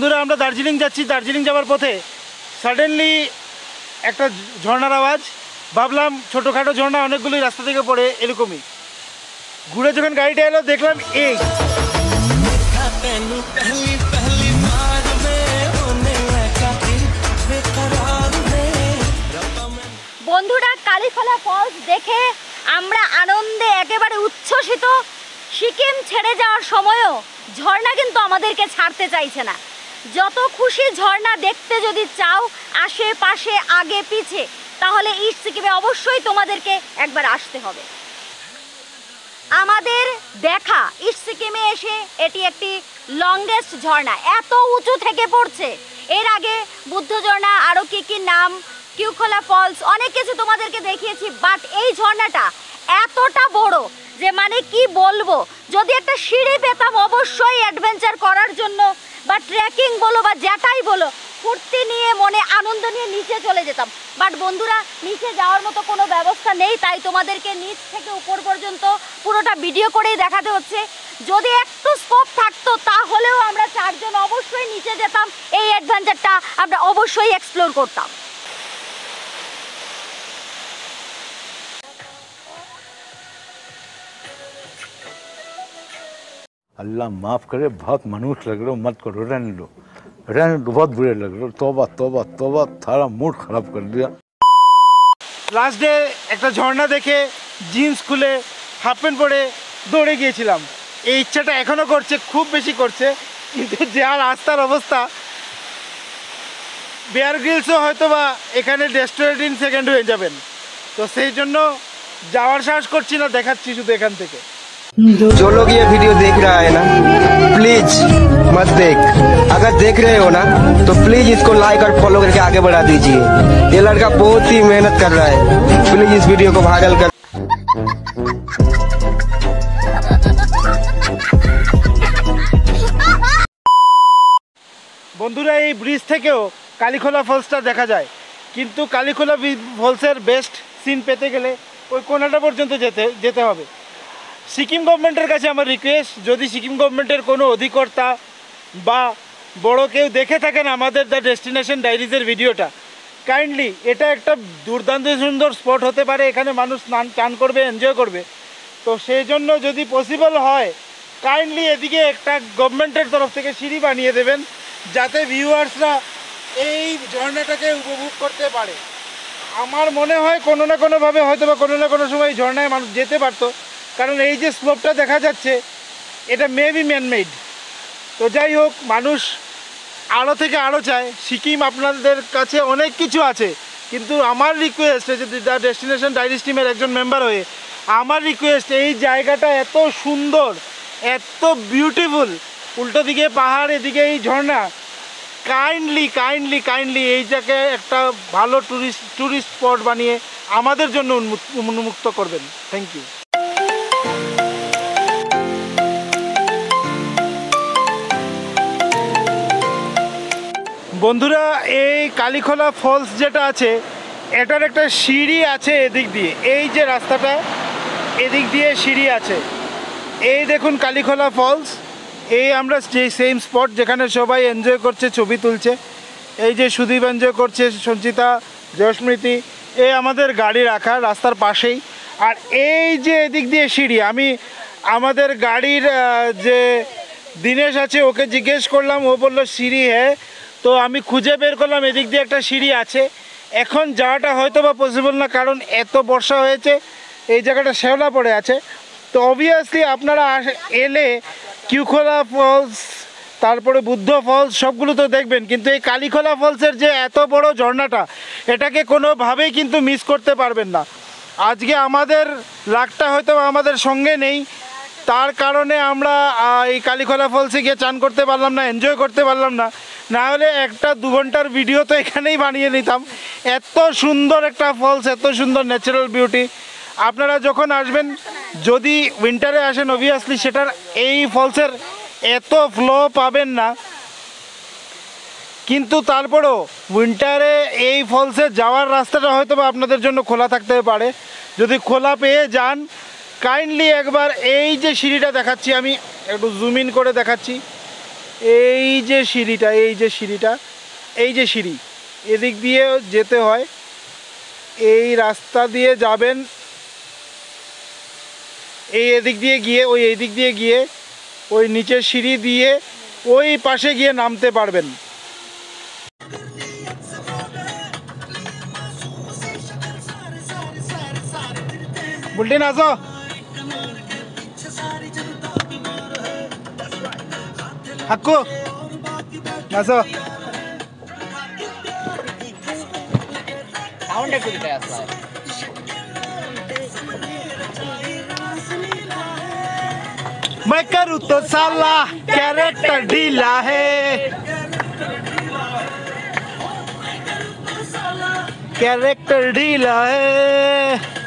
বন্ধুরা আমরা দার্জিলিং যাচ্ছি, দার্জিলিং যাওয়ার পথে সাডেনলি একটা ঝর্ণার আওয়াজ। ভাবলাম ছোটোখাটো ঝর্ণা অনেকগুলোই রাস্তা থেকে পড়ে, এরকমই ঘুরে যখন গাড়িটা এলো দেখলাম এই বন্ধুরা, কালীখোলা ফলস দেখে আমরা আনন্দে একেবারে উচ্ছ্বসিত। সিকিম ছেড়ে যাওয়ার সময়ও ঝর্ণা কিন্তু আমাদেরকে ছাড়তে চাইছে না। যত খুশি ঝর্ণা দেখতে যদি চাও আশেপাশে আগে পিছে, তাহলে ইস্ট সিকিমে অবশ্যই তোমাদেরকে একবার আসতে হবে। আমাদের দেখা ইস্ট সিকিমে এসে এটি একটি লংগেস্ট ঝর্ণা, এত উঁচু থেকে পড়ছে। এর আগে বুদ্ধ ঝর্ণা, আরও কি নাম, কিউখোলা ফলস, অনেক কিছু তোমাদেরকে দেখিয়েছি, বাট এই ঝর্ণাটা এতটা বড় যে মানে কি বলবো। যদি একটা সিঁড়ি পেতাম অবশ্যই অ্যাডভেঞ্চার করার জন্য বা ট্রেকিং বলো বা যেটাই বলো, ফুর্তি নিয়ে মনে আনন্দ নিয়ে নিচে চলে যেতাম। বাট বন্ধুরা, নিচে যাওয়ার মতো কোনো ব্যবস্থা নেই, তাই তোমাদেরকে নিচ থেকে উপর পর্যন্ত পুরোটা ভিডিও করেই দেখাতে হচ্ছে। যদি একটু স্কোপ থাকতো তাহলেও আমরা চারজন অবশ্যই নিচে যেতাম, এই অ্যাডভেঞ্চারটা আমরা অবশ্যই এক্সপ্লোর করতাম। अल्लाह माफ़ करे, बहुत मनुष्य लग रहे हो, मत करो, रहने दो, बहुत बुरे लग रहे हो। तौबा तौबा तौबा, थारा मूड खराब कर दिया। লাস্ট ডে একটা ঝর্ণা দেখে জিন্স খুলে হাফ প্যান্ট পরে দৌড়ে গিয়েছিলাম। এই ইচ্ছাটা এখনও করছে, খুব বেশি করছে, কিন্তু যা রাস্তার অবস্থা, বেয়ার গ্রিলসও হয়তো বা এখানে ডেস্ট্রয়েড ইন সেকেন্ড হয়ে যাবেন। তো সেই জন্য যাওয়ার সাহস করছি না, দেখাচ্ছি শুধু এখান থেকে। जो लोग ये वीडियो देख रहा है ना, प्लीज मत देख। अगर देख रहे हो ना तो प्लीज इसको लाइक और फॉलो करके आगे बढ़ा दीजिए। ये लड़का बहुत ही मेहनत कर रहा है, प्लीज इस वीडियो को वायरल कर। বন্ধুরা, এই ব্রিজ থেকেও কালীখোলা ফলসটা দেখা যায়, কিন্তু কালীখোলা ফলসের বেস্ট সিন পেতে গেলে ওই কোনাটা পর্যন্ত যেতে হবে। সিকিম গভর্নমেন্টের কাছে আমার রিকোয়েস্ট, যদি সিকিম গভর্নমেন্টের কোনো অধিকর্তা বা বড় কেউ দেখে থাকেন আমাদের দ্য ডেস্টিনেশন ডায়েরিজের ভিডিওটা, কাইন্ডলি, এটা একটা দুর্দান্ত সুন্দর স্পট হতে পারে, এখানে মানুষ স্নান টান করবে, এনজয় করবে। তো সেই জন্য যদি পসিবল হয় কাইন্ডলি এদিকে একটা গভর্নমেন্টের তরফ থেকে সিঁড়ি বানিয়ে দেবেন, যাতে ভিউয়ার্সরা এই ঝর্ণাটাকে উপভোগ করতে পারে। আমার মনে হয় কোনো না কোনোভাবে হয়তো বা কোনো না কোনো সময় ঝর্ণায় মানুষ যেতে পারতো, কারণ এই যে স্লোপটা দেখা যাচ্ছে এটা মেবি ম্যানমেড। তো যাই হোক, মানুষ আরও থেকে আরও চায়। সিকিম আপনাদের কাছে অনেক কিছু আছে, কিন্তু আমার রিকোয়েস্ট, যদি দ্য ডেস্টিনেশন ডায়েরিজ টিমের একজন মেম্বার হয়ে আমার রিকোয়েস্ট, এই জায়গাটা এত সুন্দর, এত বিউটিফুল, উল্টো দিকে পাহাড়, এদিকে এই ঝর্ণা, কাইন্ডলি কাইন্ডলি কাইন্ডলি এই জায়গায় একটা ভালো ট্যুরিস্ট স্পট বানিয়ে আমাদের জন্য উন্মুক্ত করবেন। Thank you. বন্ধুরা, এই কালীখোলা ফলস যেটা আছে, এটার একটা সিঁড়ি আছে এদিক দিয়ে, এই যে রাস্তাটা এদিক দিয়ে সিঁড়ি আছে। এই দেখুন কালীখোলা ফলস, এই আমরা যে সেম স্পট যেখানে সবাই এনজয় করছে, ছবি তুলছে। এই যে সুদীপ এনজয় করছে, সঞ্চিতা, জয়স্মৃতি, এই আমাদের গাড়ি রাখা রাস্তার পাশেই। আর এই যে এদিক দিয়ে সিঁড়ি, আমি আমাদের গাড়ির যে দিনেশ আছে ওকে জিজ্ঞেস করলাম, ও বললো সিঁড়ি হ্যাঁ। তো আমি খুঁজে বের করলাম এদিক দিয়ে একটা সিঁড়ি আছে। এখন যাওয়াটা হয়তো বা পসিবল না, কারণ এত বর্ষা হয়েছে, এই জায়গাটা শ্যাওলা পড়ে আছে। তো অবভিয়াসলি আপনারা এলে কিউখোলা ফলস, তারপরে বুদ্ধ ফলস, সবগুলো তো দেখবেন, কিন্তু এই কালীখোলা ফলসের যে এত বড় ঝর্ণাটা, এটাকে কোনোভাবেই কিন্তু মিস করতে পারবেন না। আজকে আমাদের লাকটা হয়তো আমাদের সঙ্গে নেই, তার কারণে আমরা এই কালীখোলা ফলসে গিয়ে চান করতে পারলাম না, এনজয় করতে পারলাম না। না হলে একটা 2 ঘন্টার ভিডিও তো এখানেই বানিয়ে নিতাম। এত সুন্দর একটা ফলস, এত সুন্দর ন্যাচারাল বিউটি। আপনারা যখন আসবেন, যদি উইন্টারে আসেন অবভিয়াসলি সেটার এই ফলসের এত ফ্লো পাবেন না, কিন্তু তারপরেও উইন্টারে এই ফলসে যাওয়ার রাস্তাটা হয়তো বা আপনাদের জন্য খোলা থাকতে পারে। যদি খোলা পেয়ে যান, কাইন্ডলি একবার এই যে সিঁড়িটা দেখাচ্ছি, আমি একটু জুম ইন করে দেখাচ্ছি, এই যে সিঁড়িটা, এই যে সিঁড়িটা, এই যে সিঁড়ি, এদিক দিয়ে যেতে হয়। এই রাস্তা দিয়ে যাবেন, এই এদিক দিয়ে গিয়ে ওই এই দিক দিয়ে গিয়ে ওই নিচের সিঁড়ি দিয়ে ওই পাশে গিয়ে নামতে পারবেন। বুলটিন আসো, হাক্কু আসো। সাউন্ড একটু দিতে আসলে मैं करूँ तो साला कैरेक्टर ढीला है, कैरेक्टर ढीला है।